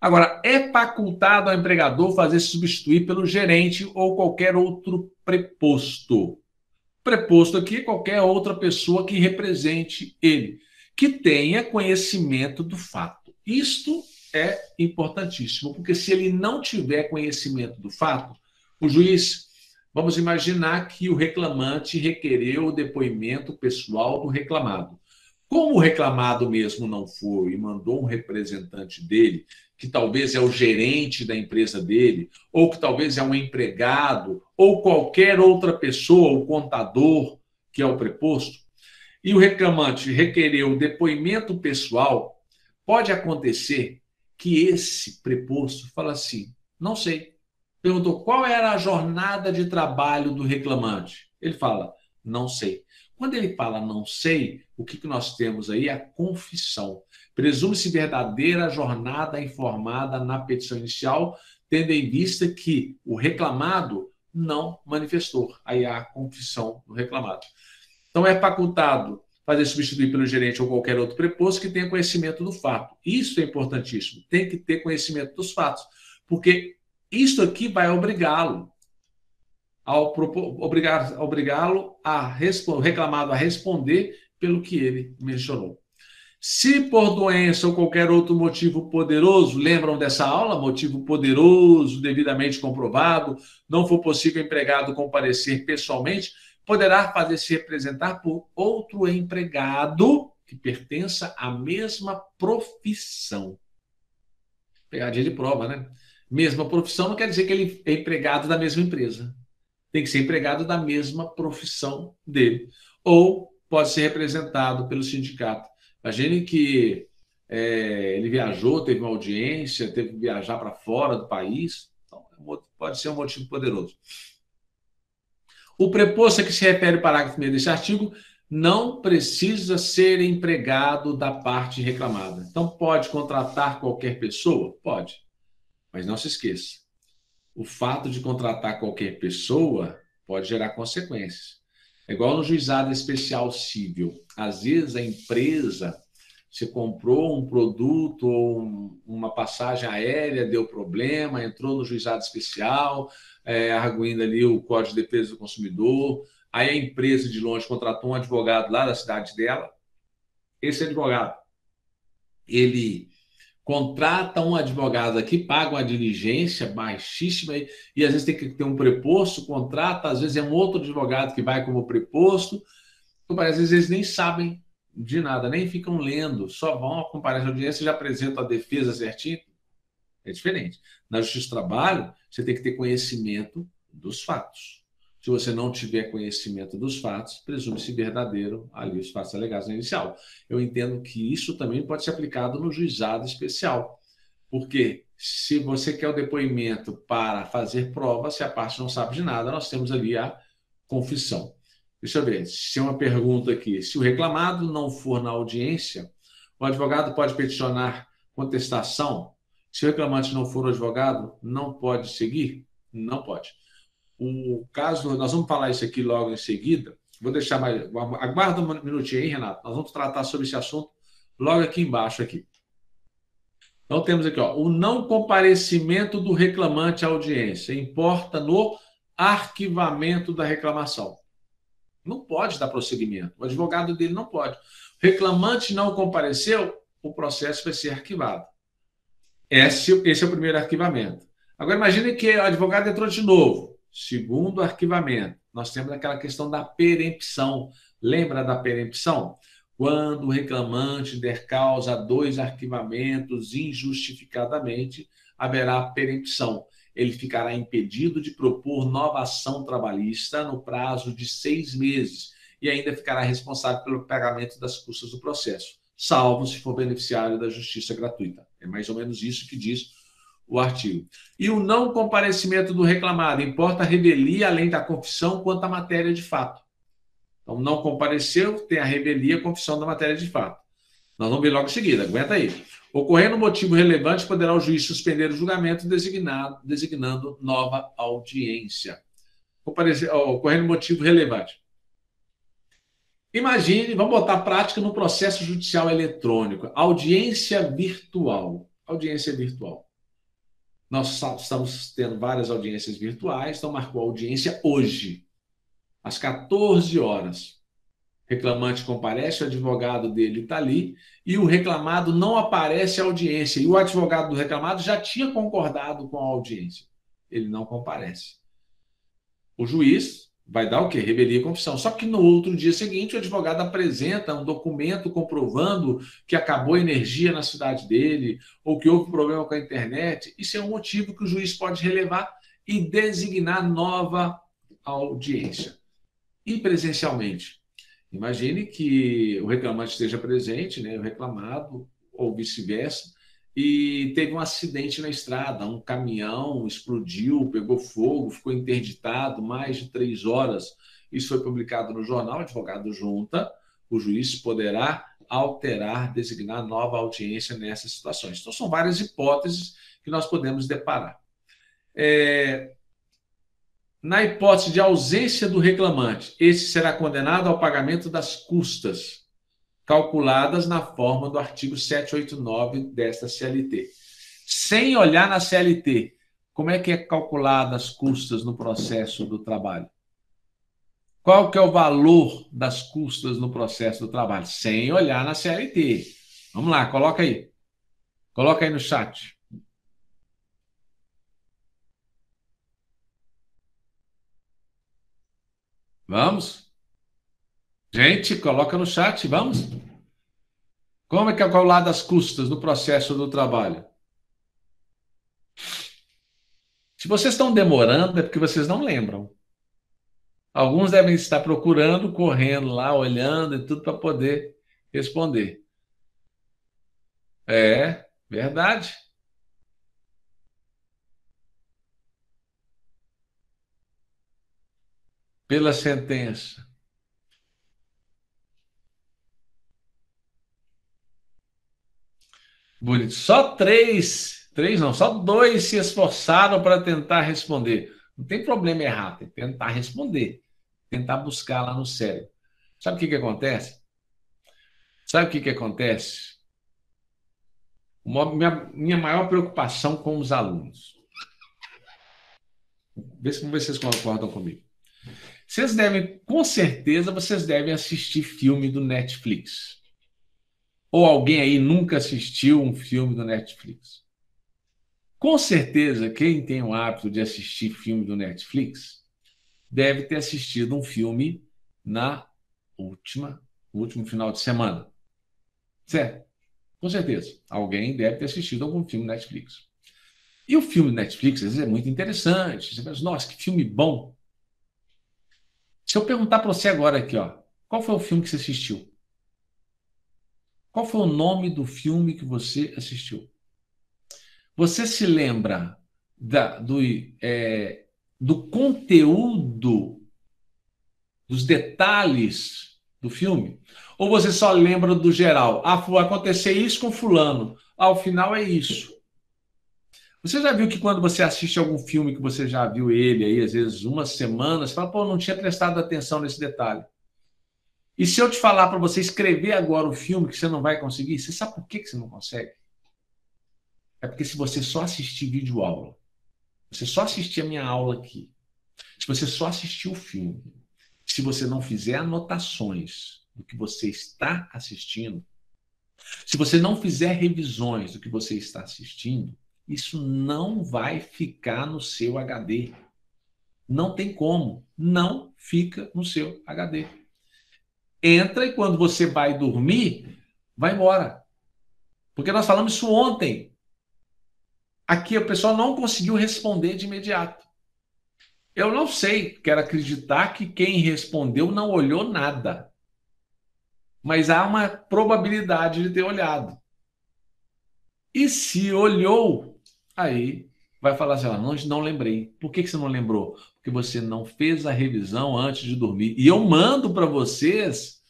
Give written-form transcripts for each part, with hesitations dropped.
Agora, é facultado ao empregador fazer substituir pelo gerente ou qualquer outro preposto. Preposto aqui é qualquer outra pessoa que represente ele, que tenha conhecimento do fato. Isto é importantíssimo, porque se ele não tiver conhecimento do fato, o juiz, vamos imaginar que o reclamante requereu o depoimento pessoal do reclamado. Como o reclamado mesmo não foi e mandou um representante dele, que talvez é o gerente da empresa dele, ou que talvez é um empregado, ou qualquer outra pessoa, o contador, que é o preposto, e o reclamante requereu o depoimento pessoal, pode acontecer que esse preposto fala assim, não sei. Perguntou qual era a jornada de trabalho do reclamante. Ele fala, não sei. Quando ele fala não sei, o que nós temos aí é a confissão. Presume-se verdadeira a jornada informada na petição inicial, tendo em vista que o reclamado não manifestou. Aí há a confissão do reclamado. Então, é facultado fazer substituir pelo gerente ou qualquer outro preposto que tenha conhecimento do fato. Isso é importantíssimo. Tem que ter conhecimento dos fatos, porque isso aqui vai obrigá-lo o reclamado a responder pelo que ele mencionou. Se por doença ou qualquer outro motivo poderoso, lembram dessa aula? Motivo poderoso, devidamente comprovado, não for possível empregado comparecer pessoalmente, poderá fazer-se representar por outro empregado que pertença à mesma profissão. Pegadinha de prova, né? Mesma profissão não quer dizer que ele é empregado da mesma empresa. Tem que ser empregado da mesma profissão dele. Ou pode ser representado pelo sindicato. Imagine que ele viajou, teve uma audiência, teve que viajar para fora do país. Então, pode ser um motivo poderoso. O preposto a que se refere o parágrafo 1º desse artigo não precisa ser empregado da parte reclamada. Então, pode contratar qualquer pessoa? Pode. Mas não se esqueça, o fato de contratar qualquer pessoa pode gerar consequências. É igual no juizado especial civil. Às vezes a empresa, você comprou um produto ou uma passagem aérea, deu problema, entrou no juizado especial, arguindo ali o Código de Defesa do Consumidor, aí a empresa de longe contratou um advogado lá da cidade dela. Esse advogado, ele contrata um advogado aqui, paga uma diligência baixíssima e às vezes tem que ter um preposto, contrata, às vezes é um outro advogado que vai como preposto, às vezes eles nem sabem de nada, nem ficam lendo, só vão acompanhar a audiência e já apresentam a defesa certinho. É diferente. Na Justiça do Trabalho, você tem que ter conhecimento dos fatos. Se você não tiver conhecimento dos fatos, presume-se verdadeiro ali os fatos alegados na inicial. Eu entendo que isso também pode ser aplicado no juizado especial, porque se você quer o depoimento para fazer prova, se a parte não sabe de nada, nós temos ali a confissão. Deixa eu ver, se é uma pergunta aqui. Se o reclamado não for na audiência, o advogado pode peticionar contestação? Se o reclamante não for o advogado, não pode seguir? Não pode. O caso, nós vamos falar isso aqui logo em seguida. Vou deixar mais. Aguarda um minutinho aí, Renato. Nós vamos tratar sobre esse assunto logo aqui embaixo. Aqui. Então, temos aqui, ó, o não comparecimento do reclamante à audiência importa no arquivamento da reclamação. Não pode dar prosseguimento. O advogado dele não pode. O reclamante não compareceu, o processo vai ser arquivado. Esse é o primeiro arquivamento. Agora, imagine que o advogado entrou de novo. Segundo arquivamento, nós temos aquela questão da perempção. Lembra da perempção? Quando o reclamante der causa a 2 arquivamentos injustificadamente, haverá perempção. Ele ficará impedido de propor nova ação trabalhista no prazo de 6 meses e ainda ficará responsável pelo pagamento das custas do processo, salvo se for beneficiário da justiça gratuita. É mais ou menos isso que diz o artigo. E o não comparecimento do reclamado importa a revelia, além da confissão, quanto à matéria de fato. Então, não compareceu, tem a revelia, a confissão da matéria de fato. Nós vamos ver logo em seguida, aguenta aí. Ocorrendo motivo relevante, poderá o juiz suspender o julgamento designando nova audiência. Ocorrendo motivo relevante. Imagine, vamos botar a prática no processo judicial eletrônico. Audiência virtual. Audiência virtual. Nós estamos tendo várias audiências virtuais, então marcou a audiência hoje, às 14 horas. O reclamante comparece, o advogado dele está ali, e o reclamado não aparece à audiência. E o advogado do reclamado já tinha concordado com a audiência. Ele não comparece. O juiz vai dar o quê? Revelia e confissão. Só que no outro dia seguinte, o advogado apresenta um documento comprovando que acabou a energia na cidade dele, ou que houve problema com a internet. Isso é um motivo que o juiz pode relevar e designar nova audiência. E presencialmente? Imagine que o reclamante esteja presente, né, o reclamado, ou vice-versa, e teve um acidente na estrada, um caminhão explodiu, pegou fogo, ficou interditado mais de 3 horas. Isso foi publicado no jornal, o advogado junta, o juiz poderá alterar, designar nova audiência nessas situações. Então, são várias hipóteses que nós podemos deparar. Na hipótese de ausência do reclamante, esse será condenado ao pagamento das custas calculadas na forma do artigo 789 desta CLT. Sem olhar na CLT, como é que é calculada as custas no processo do trabalho? Qual que é o valor das custas no processo do trabalho? Sem olhar na CLT. Vamos lá, coloca aí. Coloca aí no chat. Vamos? Gente, coloca no chat, vamos? Como é que é calculado as custas no processo do trabalho? Se vocês estão demorando, é porque vocês não lembram. Alguns devem estar procurando, correndo lá, olhando e tudo para poder responder. É, verdade. Pela sentença. Bonito. Só três não, só 2 se esforçaram para tentar responder. Não tem problema errar, tem que tentar responder, tentar buscar lá no cérebro. Sabe o que acontece? Sabe o que acontece? Minha maior preocupação com os alunos. Vamos ver se vocês concordam comigo. Vocês devem, com certeza, vocês devem assistir filme do Netflix. Ou alguém aí nunca assistiu um filme do Netflix? Com certeza, quem tem o hábito de assistir filme do Netflix deve ter assistido um filme no último final de semana. Certo? Com certeza. Alguém deve ter assistido algum filme do Netflix. E o filme do Netflix, às vezes, é muito interessante. Você pensa, nossa, que filme bom. Se eu perguntar para você agora aqui, ó, qual foi o filme que você assistiu? Qual foi o nome do filme que você assistiu? Você se lembra do conteúdo, dos detalhes do filme? Ou você só lembra do geral? Ah, vai acontecer isso com fulano. Ao final é isso. Você já viu que quando você assiste algum filme que você já viu ele aí, às vezes umas semanas, você fala, pô, não tinha prestado atenção nesse detalhe. E se eu te falar para você escrever agora o filme que você não vai conseguir, você sabe por que você não consegue? É porque se você só assistir vídeo aula, você só assistir a minha aula aqui, se você só assistir o filme, se você não fizer anotações do que você está assistindo, se você não fizer revisões do que você está assistindo, isso não vai ficar no seu HD. Não tem como. Não fica no seu HD. Entra e quando você vai dormir, vai embora. Porque nós falamos isso ontem. Aqui o pessoal não conseguiu responder de imediato. Eu não sei, quero acreditar que quem respondeu não olhou nada. Mas há uma probabilidade de ter olhado. E se olhou, aí vai falar assim, não lembrei. Por que você não lembrou? Porque você não fez a revisão antes de dormir. E eu mando para vocês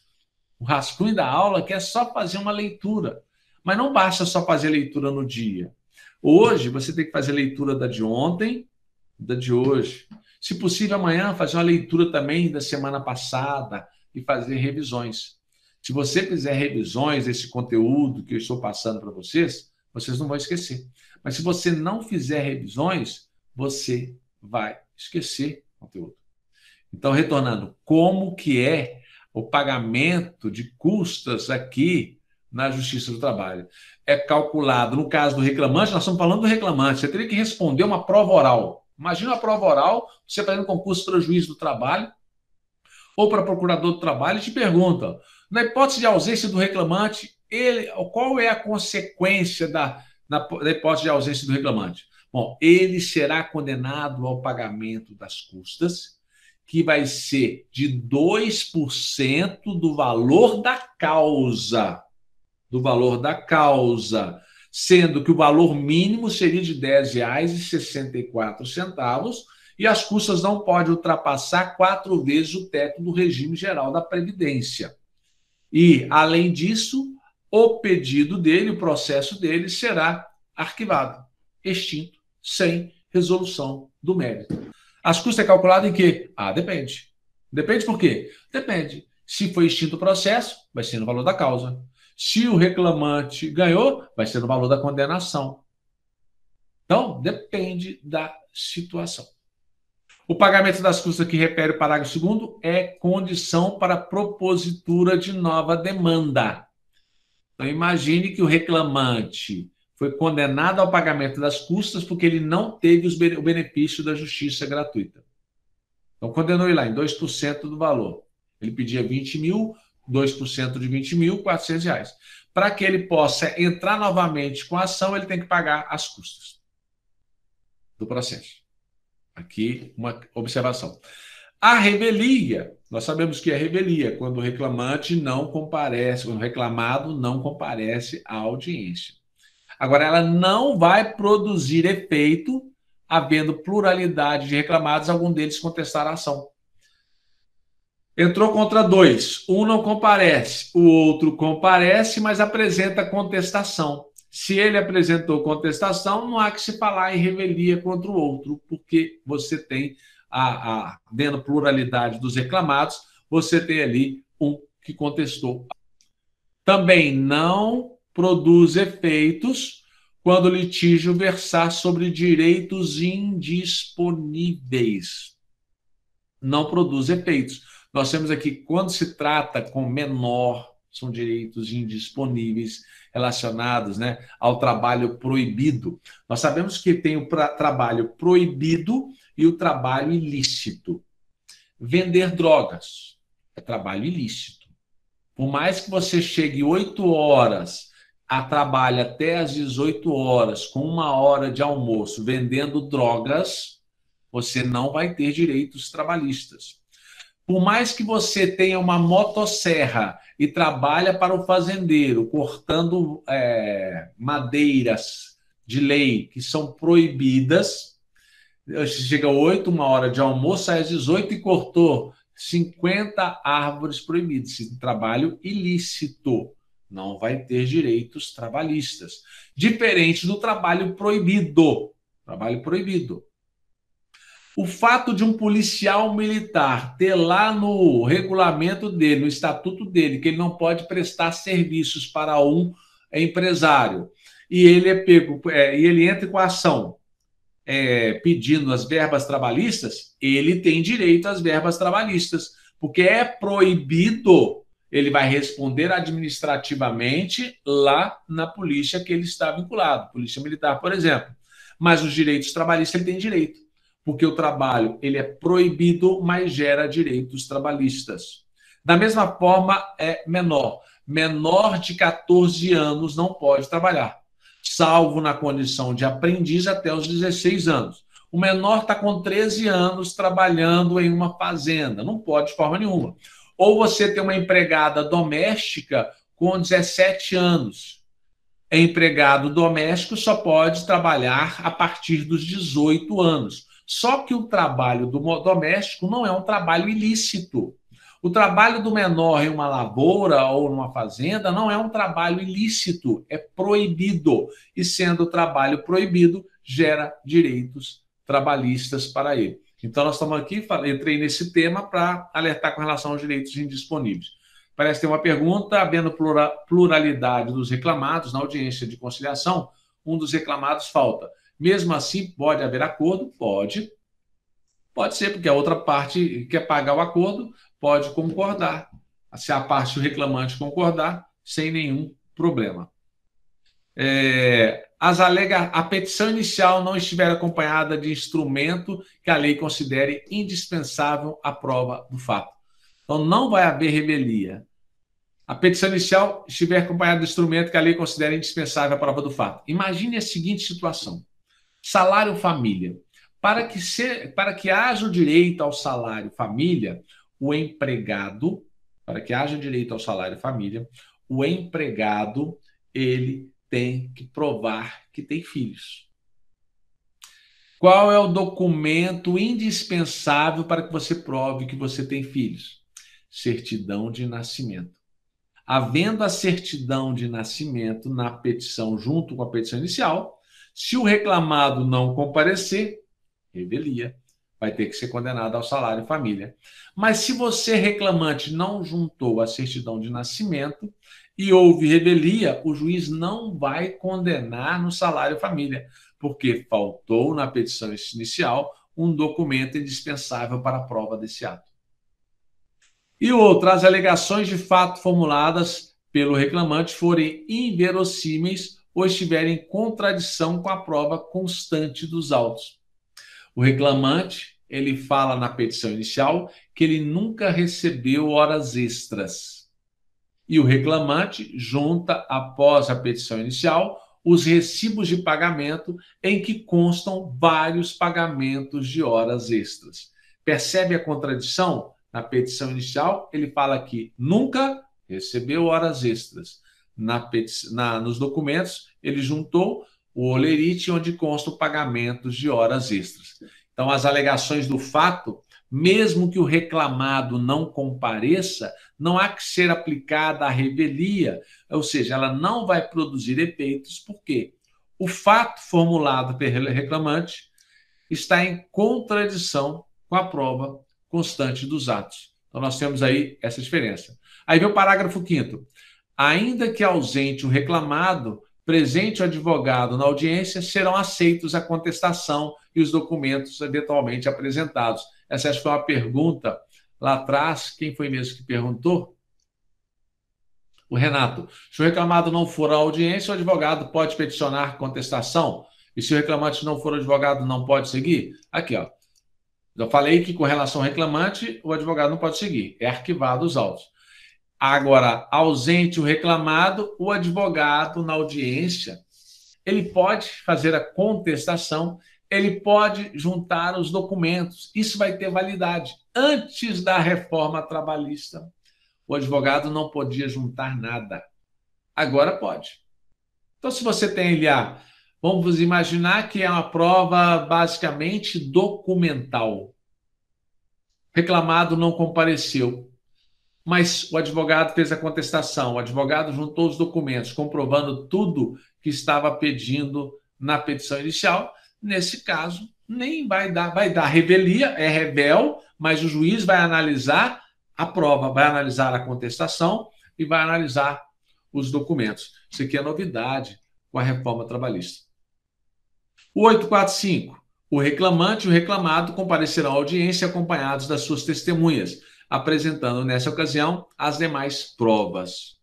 o rascunho da aula, que é só fazer uma leitura. Mas não basta só fazer leitura no dia. Hoje, você tem que fazer leitura da de ontem, da de hoje. Se possível, amanhã, fazer uma leitura também da semana passada e fazer revisões. Se você fizer revisões desse conteúdo que eu estou passando para vocês, vocês não vão esquecer. Mas se você não fizer revisões, você vai esquecer conteúdo. Então, retornando, como que é o pagamento de custas aqui na Justiça do Trabalho? É calculado, no caso do reclamante, nós estamos falando do reclamante, você teria que responder uma prova oral. Imagina uma prova oral, você fazendo concurso para juiz do trabalho ou para procurador do trabalho e te pergunta, na hipótese de ausência do reclamante, qual é a consequência da hipótese de ausência do reclamante? Bom, ele será condenado ao pagamento das custas, que vai ser de 2% do valor da causa. Do valor da causa, sendo que o valor mínimo seria de R$ 10,64 e as custas não podem ultrapassar 4 vezes o teto do regime geral da Previdência. E, além disso, o pedido dele, o processo dele, será arquivado, extinto, sem resolução do mérito. As custas é calculado em quê? Depende. Depende por quê? Depende. Se foi extinto o processo, vai ser no valor da causa. Se o reclamante ganhou, vai ser no valor da condenação. Então, depende da situação. O pagamento das custas que refere o parágrafo 2º é condição para propositura de nova demanda. Então, imagine que o reclamante foi condenado ao pagamento das custas porque ele não teve o benefício da justiça gratuita. Então, condenou ele lá em 2% do valor. Ele pedia 20 mil, 2% de 20 mil, R$400. Para que ele possa entrar novamente com a ação, ele tem que pagar as custas do processo. Aqui, uma observação. A revelia, nós sabemos que é revelia, quando o reclamante não comparece, quando o reclamado não comparece à audiência. Agora, ela não vai produzir efeito havendo pluralidade de reclamados, algum deles contestar a ação. Entrou contra 2, um não comparece, o outro comparece, mas apresenta contestação. Se ele apresentou contestação, não há que se falar em revelia contra o outro, porque você tem, dentro da pluralidade dos reclamados, você tem ali um que contestou. Também não produz efeitos quando o litígio versar sobre direitos indisponíveis. Não produz efeitos. Nós temos aqui, quando se trata com menor, são direitos indisponíveis relacionados, né, ao trabalho proibido. Nós sabemos que tem o trabalho proibido e o trabalho ilícito. Vender drogas é trabalho ilícito. Por mais que você chegue 8 horas a trabalho até às 18 horas, com 1 hora de almoço, vendendo drogas, você não vai ter direitos trabalhistas. Por mais que você tenha uma motosserra e trabalha para o fazendeiro, cortando madeiras de lei que são proibidas, você chega às 8, 1 hora de almoço, sai às 18 e cortou 50 árvores proibidas. Esse trabalho ilícito, não vai ter direitos trabalhistas. Diferente do trabalho proibido. Trabalho proibido. O fato de um policial militar ter lá no regulamento dele, no estatuto dele, que ele não pode prestar serviços para um empresário, e ele é pego, e ele entra com a ação pedindo as verbas trabalhistas, ele tem direito às verbas trabalhistas, porque é proibido, ele vai responder administrativamente lá na polícia que ele está vinculado, polícia militar, por exemplo. Mas os direitos trabalhistas ele tem direito, porque o trabalho ele é proibido, mas gera direitos trabalhistas. Da mesma forma, é menor. Menor de 14 anos não pode trabalhar, salvo na condição de aprendiz até os 16 anos. O menor está com 13 anos trabalhando em uma fazenda, não pode de forma nenhuma. Ou você tem uma empregada doméstica com 17 anos. Empregado doméstico só pode trabalhar a partir dos 18 anos. Só que o trabalho do doméstico não é um trabalho ilícito. O trabalho do menor em uma lavoura ou numa fazenda não é um trabalho ilícito, é proibido. E sendo trabalho proibido, gera direitos trabalhistas para ele. Então, nós estamos aqui, entrei nesse tema para alertar com relação aos direitos indisponíveis. Parece ter uma pergunta, havendo pluralidade dos reclamados na audiência de conciliação, um dos reclamados falta. Mesmo assim, pode haver acordo? Pode. Pode ser, porque a outra parte quer pagar o acordo, pode concordar. Se a parte reclamante concordar, sem nenhum problema. A petição inicial não estiver acompanhada de instrumento que a lei considere indispensável à prova do fato. Então, não vai haver revelia. A petição inicial estiver acompanhada de instrumento que a lei considere indispensável à prova do fato. Imagine a seguinte situação. Salário família. Para que haja o direito ao salário família, o empregado, para que haja direito ao salário família, o empregado, ele tem que provar que tem filhos. Qual é o documento indispensável para que você prove que você tem filhos? Certidão de nascimento. Havendo a certidão de nascimento na petição junto com a petição inicial, se o reclamado não comparecer, revelia, vai ter que ser condenado ao salário família. Mas se você, reclamante, não juntou a certidão de nascimento e houve revelia, o juiz não vai condenar no salário família, porque faltou na petição inicial um documento indispensável para a prova desse ato. E outra, as alegações de fato formuladas pelo reclamante forem inverossímeis ou estiverem em contradição com a prova constante dos autos. O reclamante, ele fala na petição inicial que ele nunca recebeu horas extras. E o reclamante junta, após a petição inicial, os recibos de pagamento em que constam vários pagamentos de horas extras. Percebe a contradição? Na petição inicial, ele fala que nunca recebeu horas extras. Nos documentos, ele juntou o holerite, onde constam pagamentos de horas extras. Então, as alegações do fato, mesmo que o reclamado não compareça, não há que ser aplicada a revelia, ou seja, ela não vai produzir efeitos, porque o fato formulado pelo reclamante está em contradição com a prova constante dos atos. Então, nós temos aí essa diferença. Aí vem o parágrafo 5º. Ainda que ausente o reclamado, presente o advogado na audiência, serão aceitos a contestação e os documentos eventualmente apresentados. Essa acho que foi uma pergunta lá atrás. Quem foi mesmo que perguntou? O Renato. Se o reclamado não for à audiência, o advogado pode peticionar contestação? E se o reclamante não for advogado, não pode seguir? Aqui, ó. Eu falei que com relação ao reclamante, o advogado não pode seguir. É arquivado os autos. Agora, ausente o reclamado, o advogado na audiência, ele pode fazer a contestação, ele pode juntar os documentos. Isso vai ter validade. Antes da reforma trabalhista, o advogado não podia juntar nada. Agora pode. Então, se você tem ali, vamos imaginar que é uma prova basicamente documental. Reclamado não compareceu, mas o advogado fez a contestação, o advogado juntou os documentos, comprovando tudo que estava pedindo na petição inicial. Nesse caso, nem vai dar revelia, é revel, mas o juiz vai analisar a prova, vai analisar a contestação e vai analisar os documentos. Isso aqui é novidade com a reforma trabalhista. O 845. O reclamante e o reclamado comparecerão à audiência acompanhados das suas testemunhas, apresentando, nessa ocasião, as demais provas.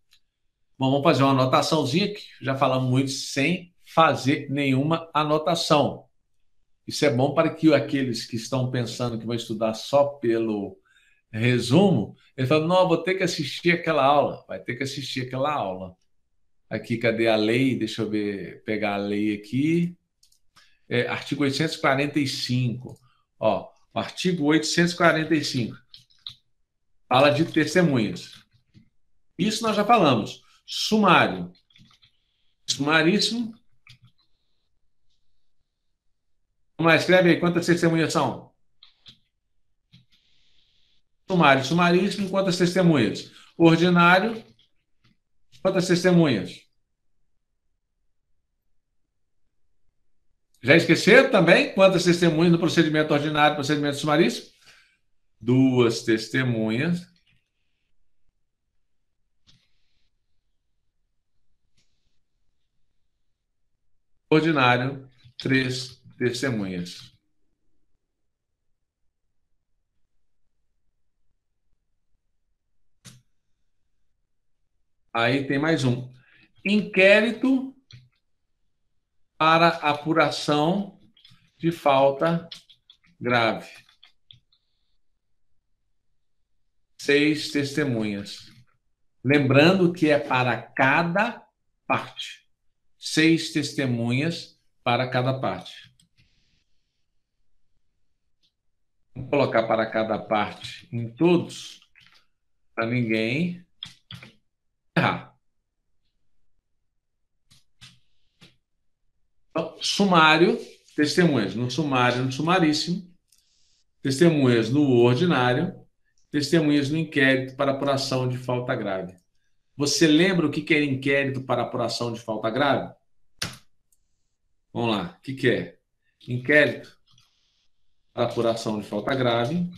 Bom, vamos fazer uma anotaçãozinha, que já falamos muito sem fazer nenhuma anotação. Isso é bom para que aqueles que estão pensando que vão estudar só pelo resumo, ele fala, não, vou ter que assistir aquela aula. Vai ter que assistir aquela aula. Aqui, cadê a lei? Deixa eu ver, pegar a lei aqui. Artigo 845. Ó, o artigo 845 fala de testemunhas. Isso nós já falamos. Sumário. Sumaríssimo. Vamos lá, escreve aí quantas testemunhas são. Sumário, sumaríssimo, quantas testemunhas? Ordinário, quantas testemunhas? Já esqueceram também quantas testemunhas no procedimento ordinário e procedimento sumaríssimo? 2 testemunhas. ordinário, 3 testemunhas. Aí tem mais um. Inquérito para apuração de falta grave. 6 testemunhas. Lembrando que é para cada parte. 6 testemunhas para cada parte. Vou colocar para cada parte em todos, para ninguém errar. Então, sumário, testemunhas no sumário, no sumaríssimo, testemunhas no ordinário, testemunhas no inquérito para apuração de falta grave. Você lembra o que é inquérito para apuração de falta grave? Vamos lá, o que é? Inquérito para apuração de falta grave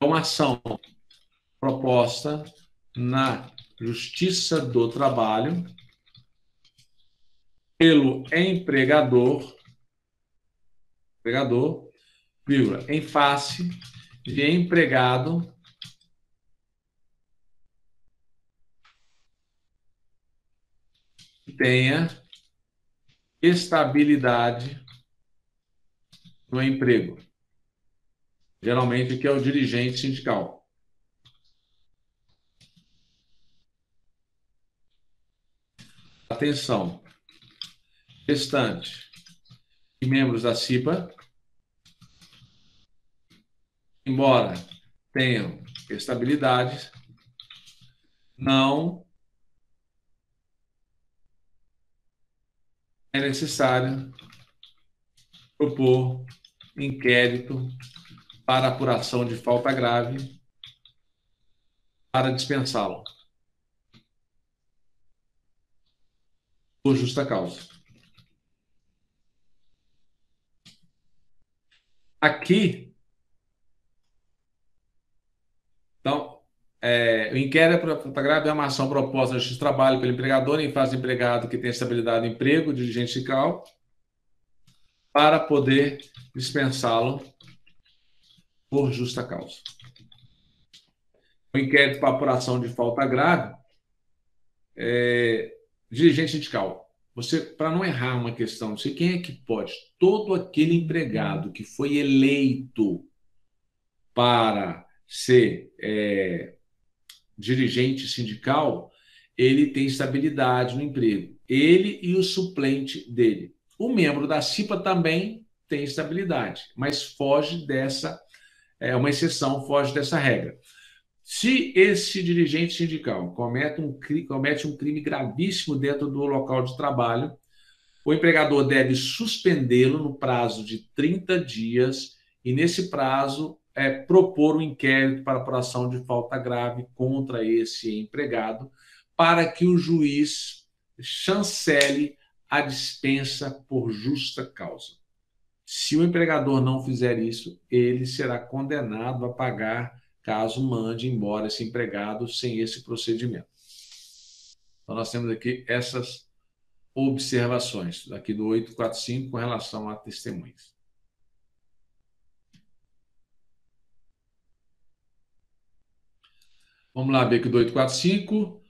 é uma ação proposta na Justiça do Trabalho pelo empregador, vírgula, em face de empregado que tenha estabilidade no emprego. Geralmente, que é o dirigente sindical. Atenção. Restante e membros da CIPA, embora tenham estabilidade, não é necessário propor inquérito para apuração de falta grave para dispensá-lo por justa causa. Aqui, então, o inquérito para falta grave é uma ação proposta na Justiça do Trabalho pelo empregador em face de empregado que tem estabilidade no emprego, dirigente sindical, para poder dispensá-lo por justa causa. O inquérito para apuração de falta grave dirigente sindical. Você, para não errar uma questão, não sei quem é que pode, todo aquele empregado que foi eleito para ser dirigente sindical, ele tem estabilidade no emprego. Ele e o suplente dele. O membro da CIPA também tem estabilidade, mas foge dessa, uma exceção, foge dessa regra. Se esse dirigente sindical comete um crime gravíssimo dentro do local de trabalho, o empregador deve suspendê-lo no prazo de 30 dias e, nesse prazo, propor um inquérito para apuração de falta grave contra esse empregado para que o juiz chancele a dispensa por justa causa. Se o empregador não fizer isso, ele será condenado a pagar caso mande embora esse empregado sem esse procedimento. Então, nós temos aqui essas observações, aqui do 845, com relação a testemunhas. Vamos lá ver aqui do 845.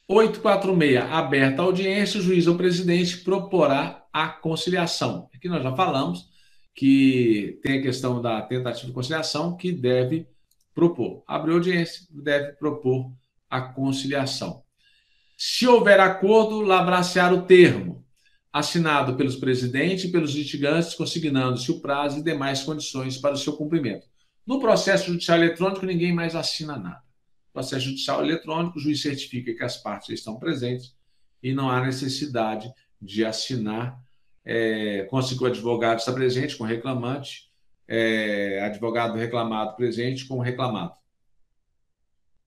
846, aberta a audiência, o juiz ou presidente proporá a conciliação. Aqui nós já falamos que tem a questão da tentativa de conciliação que deve propor. Abre audiência, deve propor a conciliação. Se houver acordo, lavrar-se-á o termo, assinado pelos presidentes e pelos litigantes, consignando-se o prazo e demais condições para o seu cumprimento. No processo judicial eletrônico, ninguém mais assina nada. No processo judicial eletrônico, o juiz certifica que as partes estão presentes e não há necessidade de assinar, consta que o advogado está presente com o reclamante, advogado reclamado presente com o reclamado.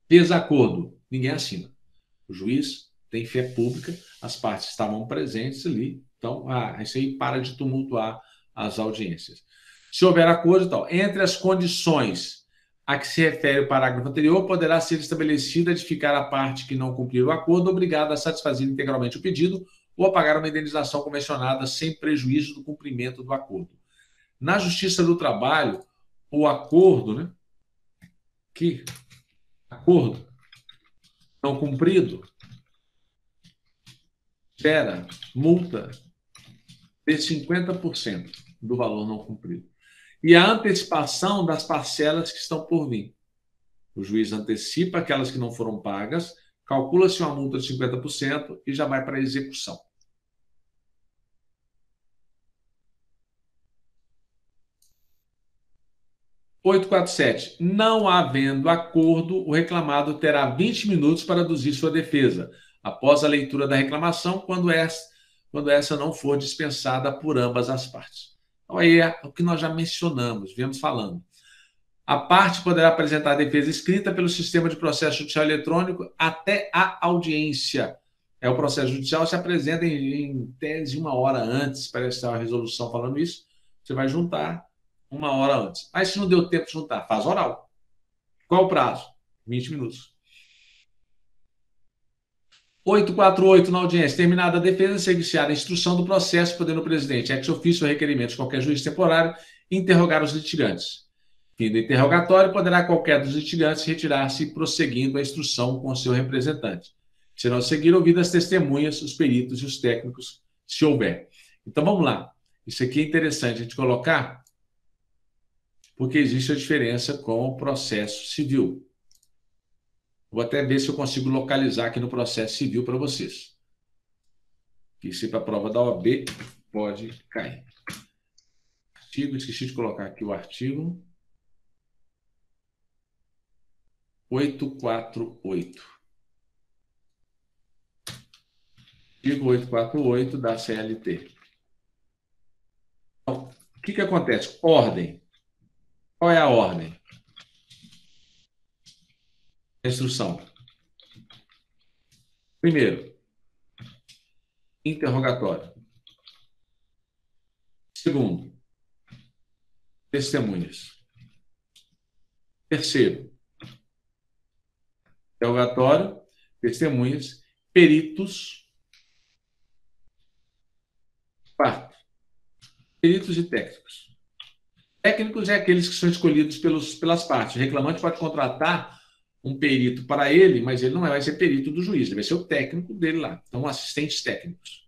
Desacordo, ninguém assina. O juiz tem fé pública, as partes estavam presentes ali, então isso aí para de tumultuar as audiências. Se houver acordo, então, entre as condições a que se refere o parágrafo anterior, poderá ser estabelecida de ficar a parte que não cumprir o acordo obrigada a satisfazer integralmente o pedido ou a pagar uma indenização convencionada sem prejuízo do cumprimento do acordo. Na Justiça do Trabalho, o acordo, né? Que acordo não cumprido gera multa de 50% do valor não cumprido. E a antecipação das parcelas que estão por vir. O juiz antecipa aquelas que não foram pagas, calcula-se uma multa de 50% e já vai para a execução. (847) Não havendo acordo, o reclamado terá 20 minutos para aduzir sua defesa, após a leitura da reclamação, quando essa não for dispensada por ambas as partes. Então, aí é o que nós já mencionamos, viemos falando. A parte poderá apresentar a defesa escrita pelo sistema de processo judicial eletrônico até a audiência. O processo judicial se apresenta em tese 1 hora antes, parece ter uma resolução falando isso, você vai juntar 1 hora antes. Mas se não deu tempo de juntar, faz oral. Qual o prazo? 20 minutos. 848, na audiência, terminada a defesa, ser iniciada a instrução do processo, podendo o presidente, ex officio ou requerimento de qualquer juiz temporário, interrogar os litigantes. Fim do interrogatório, poderá qualquer dos litigantes retirar-se, prosseguindo a instrução com o seu representante. Serão seguir ouvidas as testemunhas, os peritos e os técnicos, se houver. Então, vamos lá. Isso aqui é interessante a gente colocar, porque existe a diferença com o processo civil. Vou até ver se eu consigo localizar aqui no processo civil para vocês. Que se para a prova da OAB pode cair. Artigo, esqueci de colocar aqui o artigo 848. Artigo 848 da CLT. Então, o que acontece? Ordem. Qual é a ordem? A instrução. Primeiro, interrogatório. Segundo, testemunhas. Terceiro, interrogatório, testemunhas, peritos. Quarto, peritos e técnicos. Técnicos é aqueles que são escolhidos pelas partes. O reclamante pode contratar um perito para ele, mas ele não vai ser perito do juiz, ele vai ser o técnico dele lá. Então, assistentes técnicos.